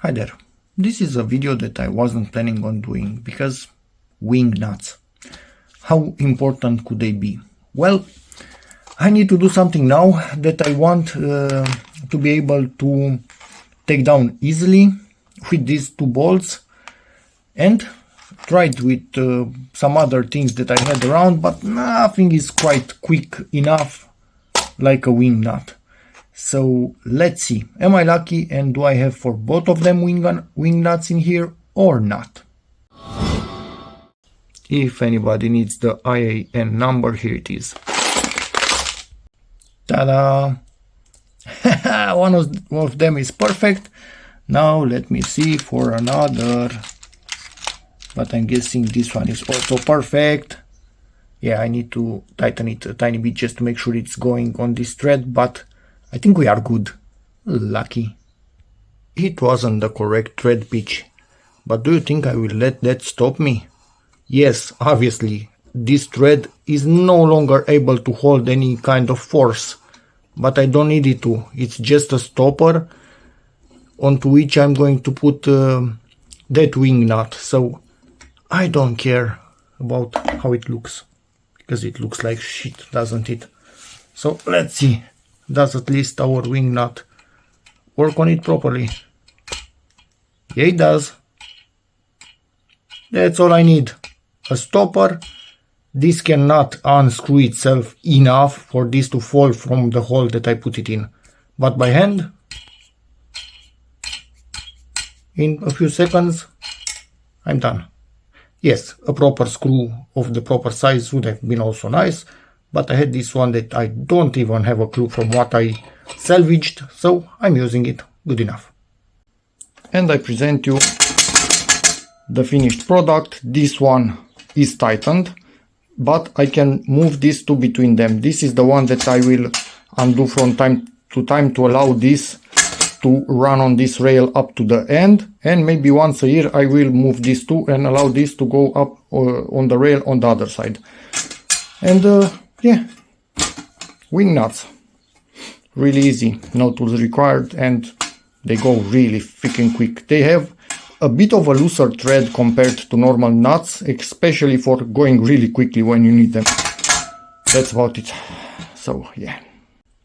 Hi there. This is a video that I wasn't planning on doing because wing nuts. How important could they be? Well, I need to do something now that I want to be able to take down easily with these two bolts, and tried with some other things that I had around, but nothing is quite quick enough like a wing nut. So let's see, am I lucky and do I have for both of them wing nuts in here or not? If anybody needs the IAN number, here it is. Ta-da! One of them is perfect. Now let me see for another, but I'm guessing this one is also perfect. Yeah, I need to tighten it a tiny bit just to make sure it's going on this thread, but I think we are good. Lucky. It wasn't the correct thread pitch, but do you think I will let that stop me? Yes, obviously, this thread is no longer able to hold any kind of force, but I don't need it to. It's just a stopper onto which I'm going to put that wing nut, so I don't care about how it looks, because it looks like shit, doesn't it? So let's see. Does at least our wing nut work on it properly? Yeah, it does. That's all I need. A stopper. This cannot unscrew itself enough for this to fall from the hole that I put it in. But by hand, in a few seconds, I'm done. Yes, a proper screw of the proper size would have been also nice, but I had this one that I don't even have a clue from what I salvaged, so I'm using it. Good enough. And I present you the finished product. This one is tightened, but I can move these two between them. This is the one that I will undo from time to time to allow this to run on this rail up to the end, and maybe once a year I will move these two and allow this to go up on the rail on the other side. And yeah, wing nuts, really easy, no tools required, and they go really freaking quick. They have a bit of a looser thread compared to normal nuts, especially for going really quickly when you need them. That's about it. So yeah,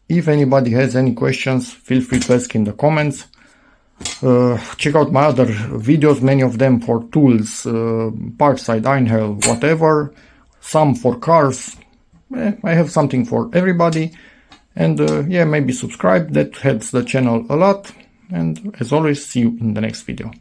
if anybody has any questions, feel free to ask in the comments. Check out my other videos, many of them for tools, Parkside, Einhell, whatever, some for cars. I have something for everybody, and yeah, maybe subscribe, that helps the channel a lot, and as always, see you in the next video.